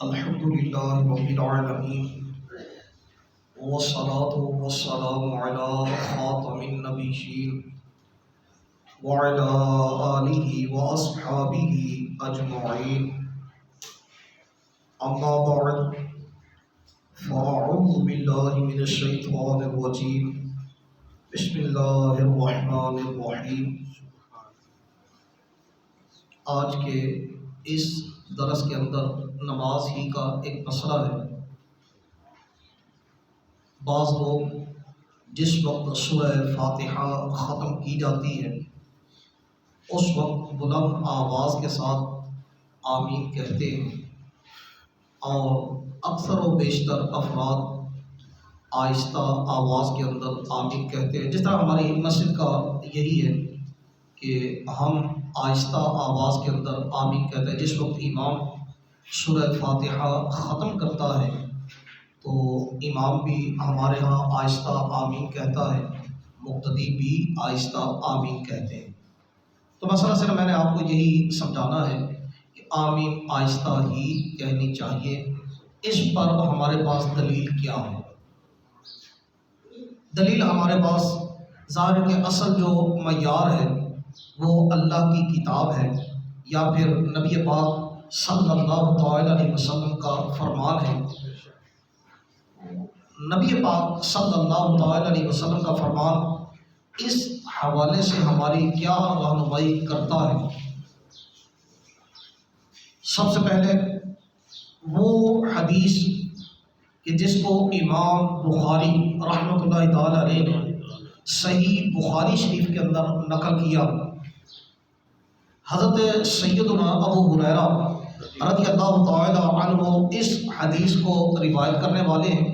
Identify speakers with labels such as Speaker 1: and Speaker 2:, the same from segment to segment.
Speaker 1: الحمد لله رب العالمين والصلاة والسلام على خاتم النبيين وعلى آله وأصحابه أجمعين أما بعد فأعوذ بالله من الشيطان الرجيم بسم الله الرحمن الرحيم۔ آج کے اس درس کے اندر نماز ہی کا ایک مسئلہ ہے۔ بعض لوگ جس وقت سورہ فاتحہ ختم کی جاتی ہے اس وقت بلند آواز کے ساتھ آمین کہتے ہیں، اور اکثر و بیشتر افراد آہستہ آواز کے اندر آمین کہتے ہیں۔ جس طرح ہماری مسجد کا یہی ہے کہ ہم آہستہ آواز کے اندر آمین کہتے ہیں۔ جس وقت امام سورہ فاتحہ ختم کرتا ہے تو امام بھی ہمارے ہاں آہستہ آمین کہتا ہے، مقتدی بھی آہستہ آمین کہتے ہیں۔ تو مسئلہ صرف میں نے آپ کو یہی سمجھانا ہے کہ آمین آہستہ ہی کہنی چاہیے۔ اس پر ہمارے پاس دلیل کیا ہے؟ دلیل ہمارے پاس ظاہر کے اصل جو معیار ہے وہ اللہ کی کتاب ہے یا پھر نبی پاک صلی اللہ تعالی علیہ وسلم کا فرمان ہے۔ نبی پاک صلی اللہ تعالی علیہ وسلم کا فرمان اس حوالے سے ہماری کیا رہنمائی کرتا ہے؟ سب سے پہلے وہ حدیث کہ جس کو امام بخاری رحمۃ اللہ تعالی علیہ نے صحیح بخاری شریف کے اندر نقل کیا۔ حضرت سیدنا ابو ہریرہ رضی اللہ تعالی عنہ اس حدیث کو روایت کرنے والے ہیں۔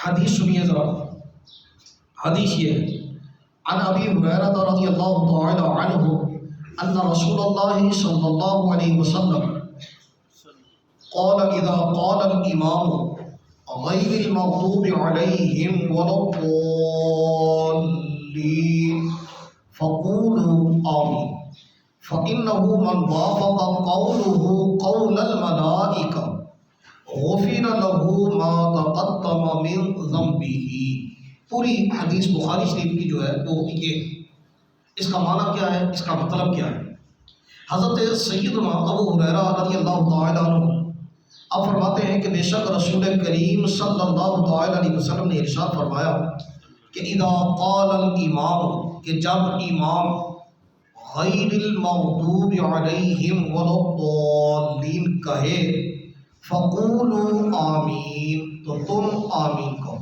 Speaker 1: حدیث سنیے ذرا، حدیث یہ ہے: عن ابی ہریرہ رضی اللہ تعالی عنہ ان رسول اللہ صلی اللہ علیہ وسلم قال اذا قال الامام غیر المغضوب علیہم ولا الضالین فقولوا آمین فإنه من وافق قوله قول الملائکہ غفر له ما تقدم من ذنبه۔ پوری حدیث بخاری شریف کی جو ہے وہ یہ، اس کا معنی کیا ہے، اس کا مطلب کیا ہے؟ حضرت سیدنا ابو ہریرہ رضی اللہ تعالی عنہ اب فرماتے ہیں کہ بے شک رسول کریم صلی اللہ تعالی علیہ وسلم نے ارشاد فرمایا کہ اذا قال الامام، کہ جب امام غیر المغضوب علیہم ولا الضالین کہے فقولوا آمین، تو تم آمین کہو۔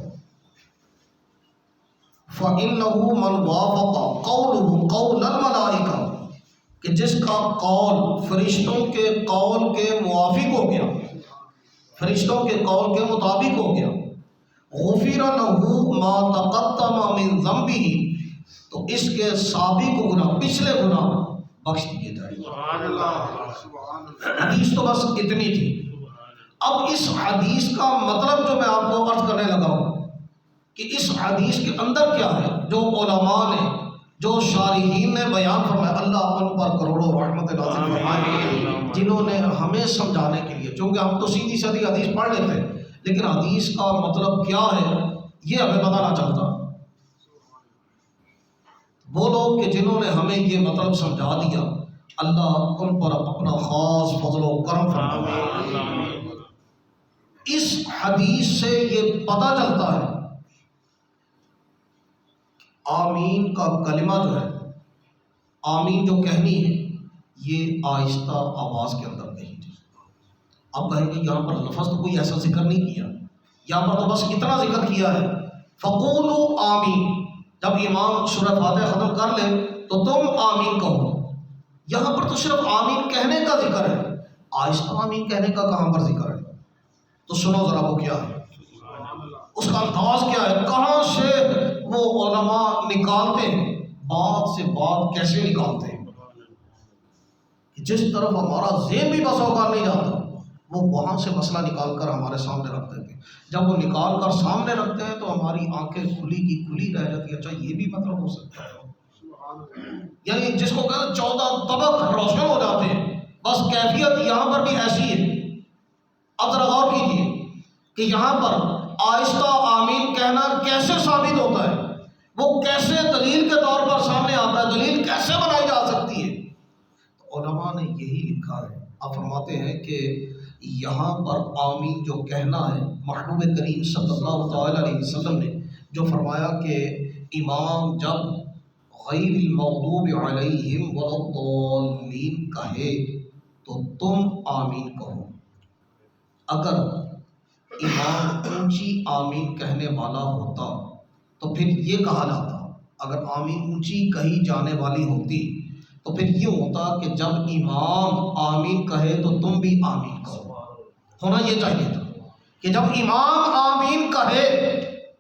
Speaker 1: فإنه من وافق قوله قول الملائکہ، کہ جس کا قول فرشتوں کے قول کے موافق ہو گیا، فرشتوں کے قول کے مطابق ہو گیا، غفر له ما تقدم من ذنبه، تو اس کے سابق گناہ، پچھلے گناہ بخش دیے جائیں۔ سبحان اللہ۔ حدیث تو بس اتنی تھی۔ اب اس حدیث کا مطلب جو میں آپ کو عرض کرنے لگا ہوں کہ اس حدیث کے اندر کیا ہے، جو علماء نے، جو شارحین نے بیان فرمایا، اللہ ان پر کروڑوں رحمت نازل فرمائے، جنہوں نے ہمیں سمجھانے کے لیے، چونکہ ہم تو سیدھی سادھی حدیث پڑھ لیتے ہیں لیکن حدیث کا مطلب کیا ہے یہ ہمیں پتہ نہ چلتا۔ وہ لوگ کہ جنہوں نے ہمیں یہ مطلب سمجھا دیا، اللہ ان پر اپنا خاص فضل و کرم فرمائے۔ اس حدیث سے یہ پتہ چلتا ہے آمین کا کلمہ جو ہے، آمین جو کہنی ہے یہ آہستہ آواز کے اندر کہی جائے۔ اب کہیں گے یہاں پر لفظ تو کوئی ایسا ذکر نہیں کیا، یہاں پر تو بس اتنا ذکر کیا ہے فقولوا آمین، جب امام سورہ فاتحہ ختم کر لے تو تم آمین کہو۔ یہاں پر تو صرف آمین کہنے کا ذکر ہے، آہستہ آمین کہنے کا کہاں پر ذکر ہے؟ تو سنو ذرا وہ کیا ہے، اس کا انداز کیا ہے، کہاں سے وہ علماء نکالتے ہیں، بات سے بات کیسے نکالتے ہیں، جس طرف ہمارا ذہن بھی بس اوقات نہیں جاتا وہ وہاں سے مسئلہ نکال کر ہمارے سامنے رکھ دیتے ہیں۔ جب وہ نکال کر سامنے رکھتے ہیں تو ہماری آنکھیں کھلی کی کھلی رہ جاتی ہے، اچھا یہ بھی مطلب ہو سکتا ہے، یعنی جس کو کہتے ہیں 14 طبق روشن ہو جاتے ہیں بس کیفیت یہاں پر بھی ایسی ہے۔ اب ذرا غور کیجیے کہ یہاں پر آہستہ آمین کہنا کیسے ثابت ہوتا ہے، وہ کیسے دلیل کے طور پر سامنے آتا ہے، دلیل کیسے بنائی جا سکتی ہے؟ علماء نے یہی لکھا ہے۔ آپ فرماتے ہیں کہ یہاں پر آمین جو کہنا ہے، محبوب کریم صلی اللہ تعالی علیہ وسلم نے جو فرمایا کہ امام جب غیر المغضوب علیہم ولا الضالین کہے تو تم آمین کہو۔ اگر امام اونچی آمین کہنے والا ہوتا تو پھر یہ کہا جاتا، اگر آمین اونچی کہی جانے والی ہوتی تو پھر یہ ہوتا کہ جب امام آمین کہے تو تم بھی آمین کہو۔ ہونا یہ چاہیے تھا کہ جب امام آمین کہے،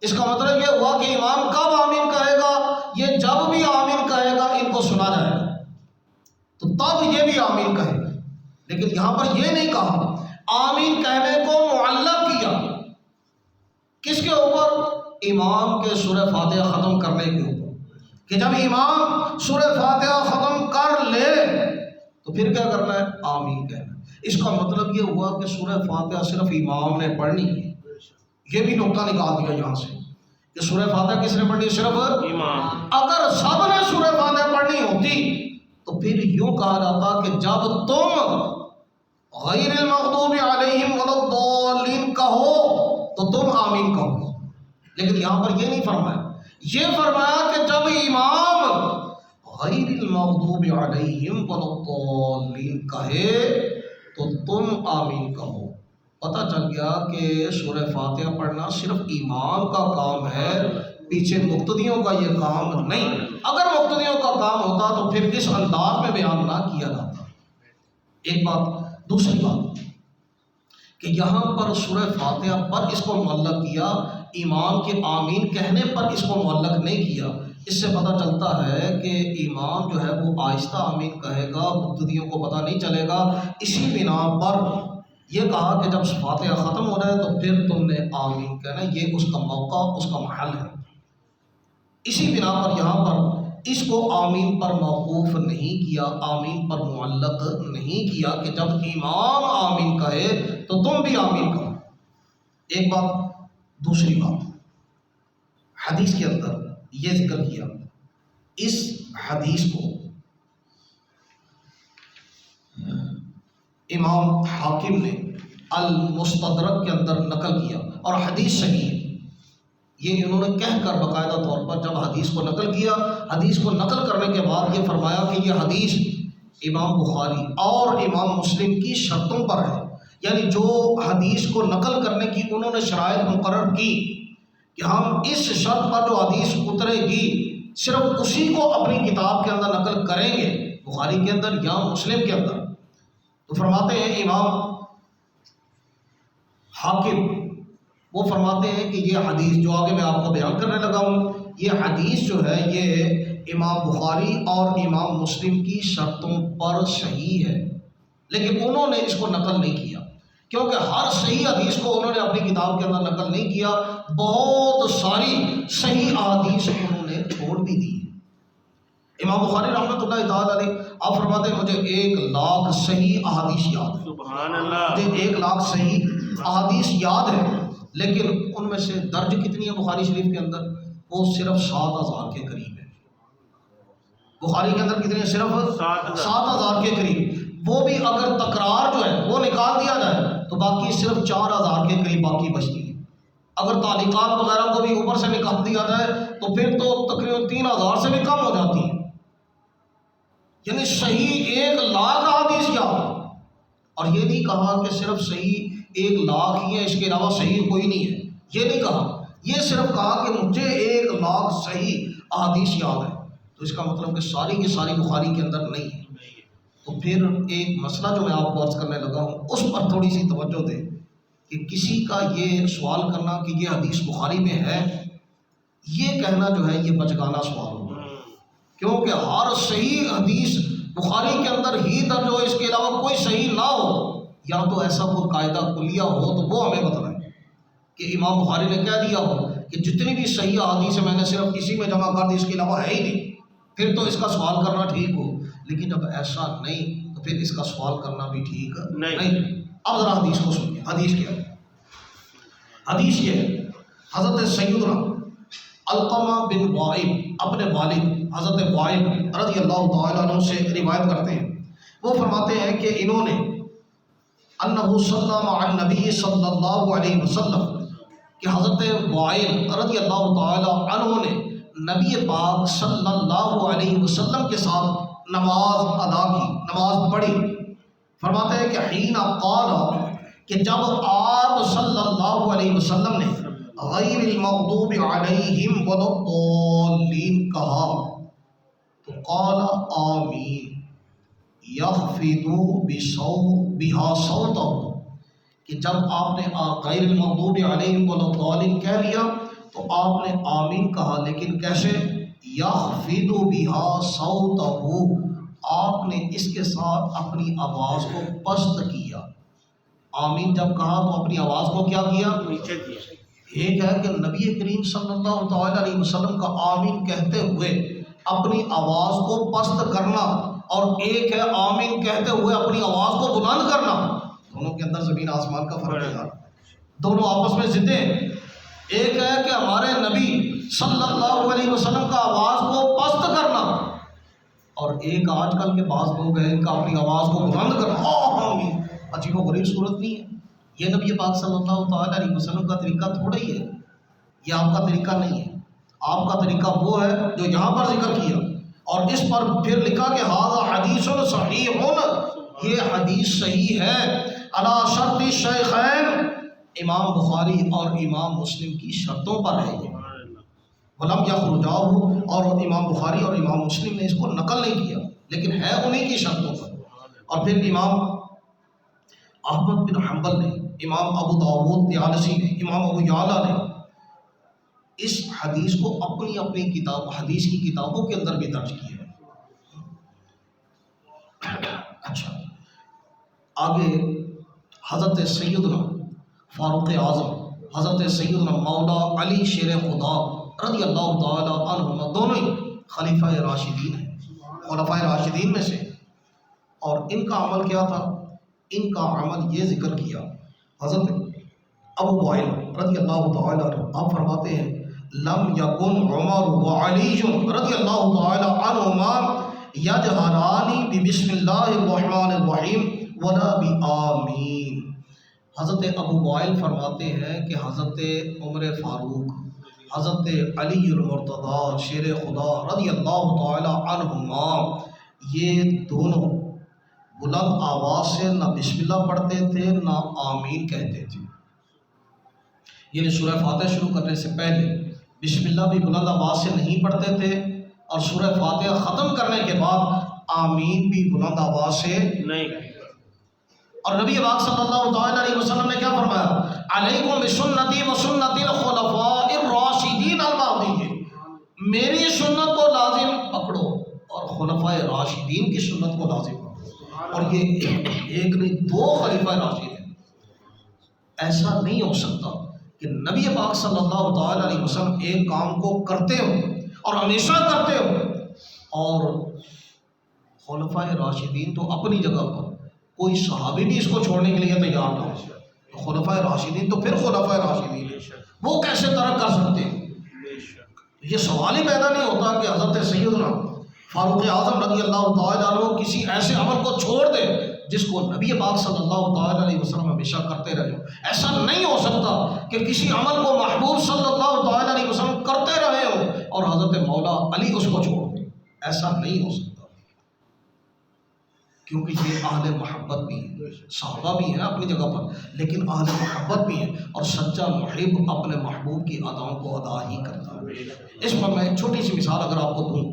Speaker 1: اس کا مطلب یہ ہوا کہ امام کب آمین کہے گا؟ یہ جب بھی آمین کہے گا ان کو سنا جائے گا تو تب یہ بھی آمین کہے گا۔ لیکن یہاں پر یہ نہیں کہا، آمین کہنے کو معلق کیا کس کے اوپر؟ امام کے سورہ فاتحہ ختم کرنے کے اوپر، کہ جب امام سورہ فاتحہ ختم کر لے تو پھر کیا کرنا ہے؟ آمین کہنا۔ اس کا مطلب یہ ہوا کہ سورہ فاتحہ صرف امام نے پڑھنی ہے۔ یہ بھی نقطہ نکال دیا یہاں سے کہ سورہ فاتحہ کس نے پڑھنی؟ صرف امام۔ اگر سب نے سورہ فاتحہ پڑھنی ہوتی تو پھر یوں کہا جاتا کہ جب تم غیر المغضوب علیہم ولا الضالین کہو تو تم آمین کہو۔ لیکن یہاں پر یہ نہیں فرمایا، یہ فرمایا کہ جب امام غیر المغضوب علیہم ولا الضالین کہے تو تم آمین کہو۔ پتہ چل گیا کہ سورہ فاتحہ پڑھنا صرف امام کا کام ہے، پیچھے مقتدیوں کا یہ کام نہیں۔ اگر مقتدیوں کا کام ہوتا تو پھر اس انداز میں بیان نہ کیا جاتا۔ ایک بات۔ دوسری بات کہ یہاں پر سورہ فاتحہ پر اس کو معلق کیا، امام کے آمین کہنے پر اس کو معلق نہیں کیا۔ اس سے پتہ چلتا ہے کہ امام جو ہے وہ آہستہ آمین کہے گا، مقتدیوں کو پتہ نہیں چلے گا۔ اسی بنا پر یہ کہا کہ جب فاتحہ ختم ہو جائے تو پھر تم نے آمین کہنا، یہ اس کا موقع، اس کا محل ہے۔ اسی بنا پر یہاں پر اس کو آمین پر موقوف نہیں کیا، آمین پر معلق نہیں کیا کہ جب امام آمین کہے تو تم بھی آمین کہو۔ ایک بات۔ دوسری بات، حدیث کے اندر یہ ذکر کیا، اس حدیث کو امام حاکم نے المستدرک کے اندر نقل کیا اور حدیث صحیح ہے۔ یہ انہوں نے کہہ کر باقاعدہ طور پر جب حدیث کو نقل کیا، حدیث کو نقل کرنے کے بعد یہ فرمایا کہ یہ حدیث امام بخاری اور امام مسلم کی شرطوں پر ہے، یعنی جو حدیث کو نقل کرنے کی انہوں نے شرائط مقرر کی کہ ہم اس شرط پر جو حدیث اترے گی صرف اسی کو اپنی کتاب کے اندر نقل کریں گے، بخاری کے اندر یا مسلم کے اندر۔ تو فرماتے ہیں امام حاکم، وہ فرماتے ہیں کہ یہ حدیث جو آگے میں آپ کو بیان کرنے لگا ہوں، یہ حدیث جو ہے یہ امام بخاری اور امام مسلم کی شرطوں پر صحیح ہے، لیکن انہوں نے اس کو نقل نہیں کیا کیونکہ ہر صحیح حدیث کو انہوں نے اپنی کتاب کے اندر نقل نہیں کیا، بہت ساری صحیح احادیث انہوں نے چھوڑ بھی دی۔ امام بخاری رحمۃ اللہ تعالی علیہ آپ فرماتے ہیں مجھے 1,00,000 صحیح احادیث یاد ہے،
Speaker 2: سبحان اللہ،
Speaker 1: مجھے 1,00,000 صحیح احادیث یاد ہے، لیکن ان میں سے درج کتنی ہے بخاری شریف کے اندر؟ وہ صرف 7,000 کے قریب ہے۔ بخاری کے اندر کتنی ہے؟ صرف 7,000 کے قریب۔ وہ بھی اگر تکرار جو ہے وہ نکال دیا جائے تو باقی صرف 4,000 کے قریب باقی بچتی ہے۔ اگر تعلیقات وغیرہ کو بھی اوپر سے نکال دیا جائے تو پھر تو تقریباً 3,000 سے بھی کم ہو جاتی ہے، یعنی صحیح 1,00,000 احادیث یاد۔ اور یہ نہیں کہا کہ صرف صحیح 1,00,000 ہی ہیں، اس کے علاوہ صحیح کوئی نہیں ہے، یہ نہیں کہا، یہ صرف کہا کہ مجھے 1,00,000 صحیح احادیث یاد ہے۔ تو اس کا مطلب کہ ساری کی ساری بخاری کے اندر نہیں ہے۔ تو پھر ایک مسئلہ جو میں آپ کو عرض کرنے لگا ہوں اس پر تھوڑی سی توجہ دیں کہ کسی کا یہ سوال کرنا کہ یہ حدیث بخاری میں ہے، یہ کہنا جو ہے یہ بچگانہ سوال ہوگا، کیونکہ ہر صحیح حدیث بخاری کے اندر ہی درج ہو، اس کے علاوہ کوئی صحیح نہ ہو، یا تو ایسا کوئی قاعدہ کلیہ ہو تو وہ ہمیں بتائیں کہ امام بخاری نے کہہ دیا ہو کہ جتنی بھی صحیح احادیث ہیں میں نے صرف اسی میں جمع کر دی، اس کے علاوہ ہے ہی نہیں، پھر تو اس کا سوال کرنا ٹھیک ہو۔ لیکن جب ایسا نہیں تو تو پھر اس کا سوال کرنا بھی ٹھیک نہیں۔ اب ذرا حدیث کو سنیے، حدیث کیا ہے؟ حدیث یہ ہے، حضرت سیدنا علقمہ بن وائل اپنے والد حضرت وائل رضی اللہ تعالیٰ عنہ سے روایت کرتے ہیں، وہ فرماتے ہیں کہ انہوں نے انہ صلی مع النبی صلی اللہ علیہ وسلم، کہ حضرت وائل رضی اللہ تعالیٰ عنہ نے نبی پاک صلی اللہ علیہ وسلم کے ساتھ نماز ادا کی، نماز پڑھی۔ فرماتے ہیں کہ حین قال، کہ جب آپ صلی اللہ علیہ وسلم نے غیر المغضوب علیہم ولا الضالین کہا تو قال آمین یخفض بہا صوتہ، کہ جب آپ نے غیر المغضوب علیہم ولا الضالین کہہ لیا تو آپ نے آمین کہا، لیکن کیسے؟ یخفض بہا صوتہ، آپ نے اس کے ساتھ اپنی آواز کو پست کیا۔ آمین جب کہا تو اپنی آواز کو کیا کیا؟ نیچے کیا۔ ایک ہے کہ نبی کریم صلی اللہ تعالیٰ علیہ وسلم کا آمین کہتے ہوئے اپنی آواز کو پست کرنا، اور ایک ہے آمین کہتے ہوئے اپنی آواز کو بلند کرنا، دونوں کے اندر زمین آسمان کا فرق ہے، دونوں آپس میں ضد ہیں۔ ایک ہے کہ ہمارے نبی صلی اللہ علیہ وسلم کا آواز کو پست کرنا، اور ایک آج کل کے بعض لوگ ہیں ان کا اپنی آواز کو بلند کرنا۔ آمین عجیب و غریب صورت نہیں ہے، یہ نبی پاک صلی اللہ تعالیٰ علیہ وسلم کا طریقہ تھوڑا ہی ہے، یہ آپ کا طریقہ نہیں ہے۔ آپ کا طریقہ وہ ہے جو یہاں پر ذکر کیا، اور اس پر پھر لکھا کہ ھذا حدیث صحیح، یہ حدیث صحیح ہے، علی شرط الشیخین، امام بخاری اور امام مسلم کی شرطوں پر ہے یہ، ولم یخرجاہ، اور امام بخاری اور امام مسلم نے اس کو نقل نہیں کیا، لیکن ہے انہی کی شرطوں پر۔ اور پھر امام احمد بن حنبل نے، امام ابو داؤد طیالسی نے، امام ابو یعلا نے اس حدیث کو اپنی اپنی کتاب حدیث کی کتابوں کے اندر بھی درج کیا ہے۔ اچھا، آگے حضرت سیدنا فاروق اعظم، حضرت سیدنا مولا علی شیر خدا رضی اللہ تعالی عنہما، دونوں ہی خلیفہ راشدین ہیں، خلفائے راشدین میں سے، اور ان کا عمل کیا تھا؟ ان کا عمل یہ ذکر کیا، حضرت ابو وائل رضی اللہ تعالی عنہ آپ فرماتے ہیں لم یکن عمر وعلی رضی اللہ تعالی عنہما یجہران بسم اللہ الرحمن الرحیم ولا بآمین۔ حضرت ابو وائل فرماتے ہیں کہ حضرت عمر فاروق، حضرت علی المرتضی شیر خدا رضی اللہ تعالی عنہما، یہ دونوں بلند آواز سے نہ بسم اللہ پڑھتے تھے نہ آمین کہتے تھے، یعنی سورہ فاتحہ شروع کرنے سے پہلے بسم اللہ بھی بلند آواز سے نہیں پڑھتے تھے، اور سورہ فاتحہ ختم کرنے کے بعد آمین بھی بلند آواز سے نہیں۔ اور نبی پاک صلی اللہ تعالی علیہ وسلم نے کیا فرمایا؟ علیکم بسنتی و سنت الخلفاء الراشدین المہدیین، میری سنت کو لازم پکڑو اور خلفاء راشدین کی سنت کو لازم پکڑو۔ اور یہ ایک نہیں، دو خلیفہ راشد ہیں۔ ایسا نہیں ہو سکتا کہ نبی پاک صلی اللہ تعالی علیہ وسلم ایک کام کو کرتے ہو اور ہمیشہ کرتے ہو، اور خلفاء راشدین تو اپنی جگہ پر، کوئی صحابی بھی اس کو چھوڑنے کے لیے تیار نہ ہو، خلفاء راشدین تو پھر خلفاء راشدین وہ کیسے ترک کر سکتے ہیں؟ یہ سوال ہی پیدا نہیں ہوتا کہ حضرت سیدنا فاروق اعظم رضی اللہ تعالیٰ عنہ کسی ایسے عمل کو چھوڑ دے جس کو نبی پاک صلی اللہ تعالیٰ علیہ وسلم ہمیشہ کرتے رہے۔ ایسا نہیں ہو سکتا کہ کسی عمل کو محبوب صلی اللہ تعالیٰ علیہ وسلم کرتے رہے ہو اور حضرت مولا علی اس کو چھوڑ دیں، ایسا نہیں ہو سکتا، کیونکہ یہ اہل محبت بھی ہیں، صحابہ بھی ہیں اپنی جگہ پر، لیکن اہل محبت بھی ہیں، اور سچا محب اپنے محبوب کی اداؤں کو ادا ہی کرتا ہے۔ اس پر میں ایک چھوٹی سی مثال اگر آپ کو دوں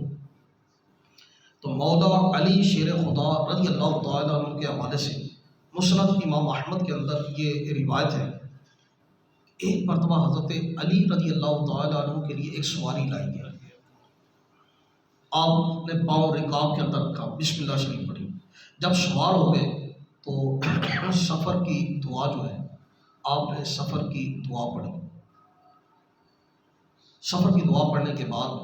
Speaker 1: تو مولا علی شیر خدا رضی اللہ تعالیٰ عنہ کے حوالے سے مسند امام احمد کے اندر یہ روایت ہے، ایک مرتبہ حضرت علی رضی اللہ تعالیٰ عنہ کے لیے ایک سواری لائی گئی، آپ نے پاؤں رکاب کے اندر رکھا، بسم اللہ شریف پڑھی، جب سوار ہو گئے تو سفر کی دعا جو ہے آپ نے سفر کی دعا پڑھی، سفر کی دعا پڑھنے کے بعد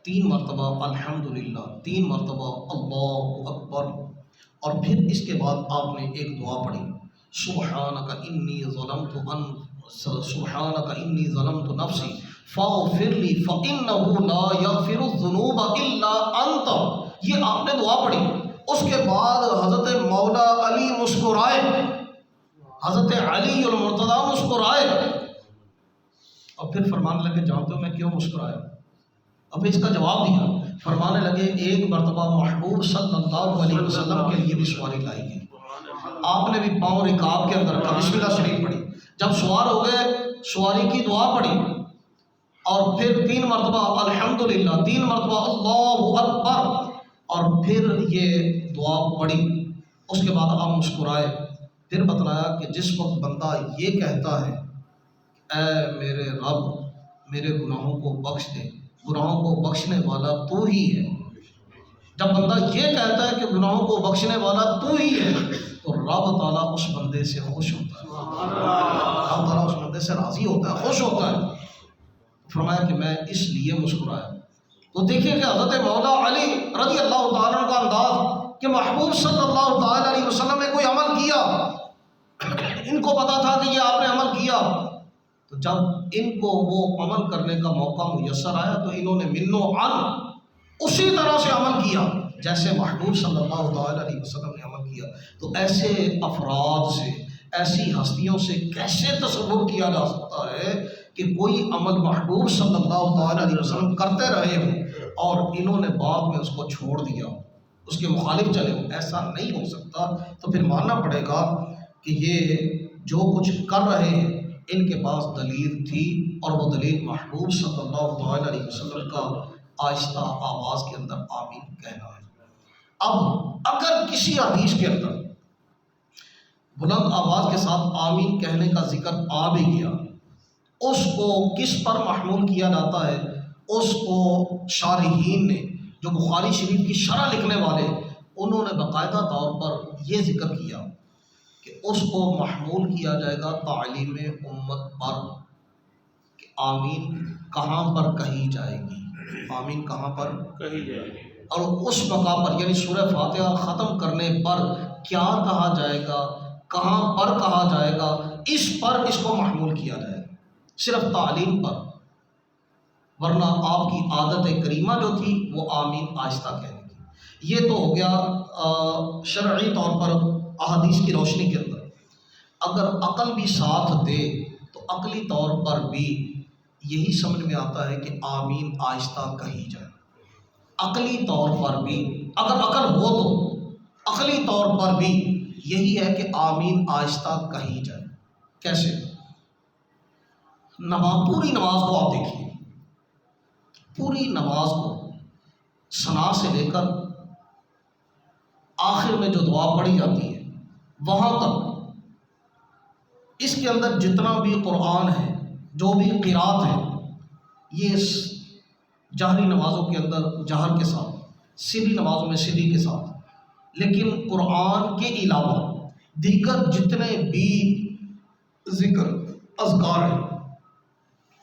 Speaker 1: 3 مرتبہ الحمدللہ، 3 مرتبہ اللہ اکبر، اور پھر اس کے بعد آپ نے ایک دعا پڑھی، سبحانک انی ظلمت نفسی فاغفر لی فانہ لا یغفر الذنوب الا انت، یہ آپ نے دعا پڑھی۔ اس کے بعد حضرت مولا علی مسکرائے، حضرت علی المرتضیٰ مسکرائے، اور پھر فرمانے لگے جانتے ہو میں کیوں مسکرایا؟ اب اس کا جواب دیا، فرمانے لگے ایک مرتبہ محبوب صلی اللہ علیہ وسلم کے لیے بھی سواری لائی گئی، آپ نے بھی پاؤں رکاب کے اندر کا بسم اللہ شریف پڑھی، جب سوار ہو گئے سواری کی دعا پڑھی، اور پھر 3 مرتبہ الحمدللہ، 3 مرتبہ اللہ اکبر، اور پھر یہ دعا پڑھی۔ اس کے بعد آپ مسکرائے، پھر بتلایا کہ جس وقت بندہ یہ کہتا ہے اے میرے رب میرے گناہوں کو بخش دے، گناہوں کو بخشنے والا تو ہی ہے، جب بندہ یہ کہتا ہے کہ گناہوں کو بخشنے والا تو ہی ہے، تو رب تعالیٰ اس بندے سے خوش ہوتا ہے، رب تعالیٰ اس بندے سے راضی ہوتا ہے، خوش ہوتا ہے۔ فرمایا کہ میں اس لیے مسکرایا۔ تو دیکھیے کہ حضرت مولا علی رضی اللہ تعالیٰ عنہ کا انداز کہ محبوب صلی اللہ تعالیٰ علیہ وسلم نے کوئی عمل کیا، ان کو پتا تھا کہ یہ آپ نے عمل کیا، تو جب ان کو وہ عمل کرنے کا موقع میسر آیا تو انہوں نے من و عن اسی طرح سے عمل کیا جیسے محبوب صلی اللہ تعالیٰ علیہ وسلم نے عمل کیا۔ تو ایسے افراد سے، ایسی ہستیوں سے کیسے تصور کیا جا سکتا ہے کہ کوئی عمل محبوب صلی اللہ تعالیٰ علیہ وسلم کرتے رہے ہوں اور انہوں نے بعد میں اس کو چھوڑ دیا، اس کے مخالف چلے ہوں؟ ایسا نہیں ہو سکتا۔ تو پھر ماننا پڑے گا کہ یہ جو کچھ کر رہے ہیں ان کے پاس دلیل تھی، اور وہ دلیل محبوب صلی اللہ تعالیٰ علیہ وسلم کا آہستہ آواز کے اندر آمین کہنا ہے۔ اب اگر کسی حدیث کے اندر بلند آواز کے ساتھ آمین کہنے کا ذکر آ بھی گیا، اس کو کس پر محمول کیا جاتا ہے؟ اس کو شارحین نے، جو بخاری شریف کی شرح لکھنے والے، انہوں نے باقاعدہ طور پر یہ ذکر کیا کہ اس کو محمول کیا جائے گا تعلیم امت پر، کہ آمین کہاں پر کہی جائے گی، آمین کہاں پر کہی جائے گی، اور اس مقام پر یعنی سورہ فاتحہ ختم کرنے پر کیا کہا جائے گا، کہاں پر کہا جائے گا، اس پر اس کو محمول کیا جائے گا، صرف تعلیم پر۔ ورنہ آپ کی عادت کریمہ جو تھی وہ آمین آہستہ کہنے کی۔ یہ تو ہو گیا شرعی طور پر احادیث کی روشنی کے اندر۔ اگر عقل بھی ساتھ دے تو عقلی طور پر بھی یہی سمجھ میں آتا ہے کہ آمین آہستہ کہی جائے۔ عقلی طور پر بھی اگر عقل ہو تو عقلی طور پر بھی یہی ہے کہ آمین آہستہ کہی جائے۔ کیسے؟ پوری نماز کو آپ دیکھیے، پوری نماز کو ثنا سے لے کر آخر میں جو دعا پڑھی جاتی ہے وہاں تک، اس کے اندر جتنا بھی قرآن ہے، جو بھی قرات ہے، یہ جہری نمازوں کے اندر جہر کے ساتھ، سری نمازوں میں سری کے ساتھ، لیکن قرآن کے علاوہ دیگر جتنے بھی ذکر اذکار ہیں،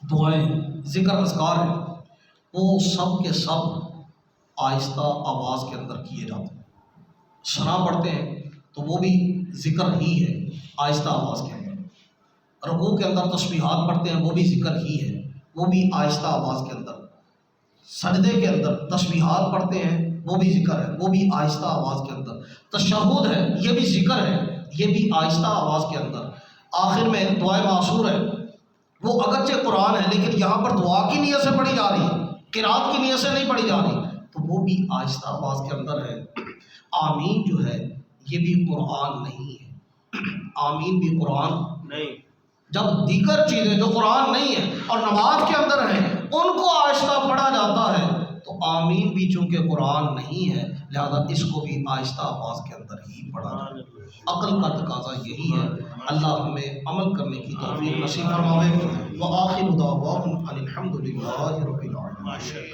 Speaker 1: دعائیں، ذکر اذکار ہیں، وہ سب کے سب آہستہ آواز کے اندر کیے جاتے ہیں۔ ثنا پڑھتے ہیں تو وہ بھی ذکر ہی ہے آہستہ آواز کے اندر، رکوع کے اندر تسبیحات پڑھتے ہیں وہ بھی ذکر ہی ہے، وہ بھی آہستہ آواز کے اندر، سجدے کے اندر تسبیحات پڑھتے ہیں وہ بھی ذکر ہے، وہ بھی آہستہ آواز کے اندر، تشہد ہے یہ بھی ذکر ہے، یہ بھی آہستہ آواز کے اندر، آخر میں دعائے معصور ہے، وہ اگرچہ قرآن ہے لیکن یہاں پر دعا کی نیت سے پڑھی جا رہی ہے، قرات کی نیت سے نہیں پڑھی جا رہی، تو وہ بھی آہستہ آواز کے اندر ہے۔ آمین جو ہے یہ بھی قرآن نہیں ہے، آمین بھی قرآن نہیں۔ جب دیگر چیزیں جو قرآن نہیں ہے اور نماز کے اندر ہیں ان کو آہستہ پڑھا جاتا ہے، تو آمین بھی چونکہ قرآن نہیں ہے لہذا اس کو بھی آہستہ آواز کے اندر ہی پڑھا جاتا ہے۔ عقل کا تقاضا یہی ہے۔ اللہ ہمیں عمل کرنے کی توفیق نصیب فرماوے۔ وآخر دعواہم ان الحمد للہ رب العالمین۔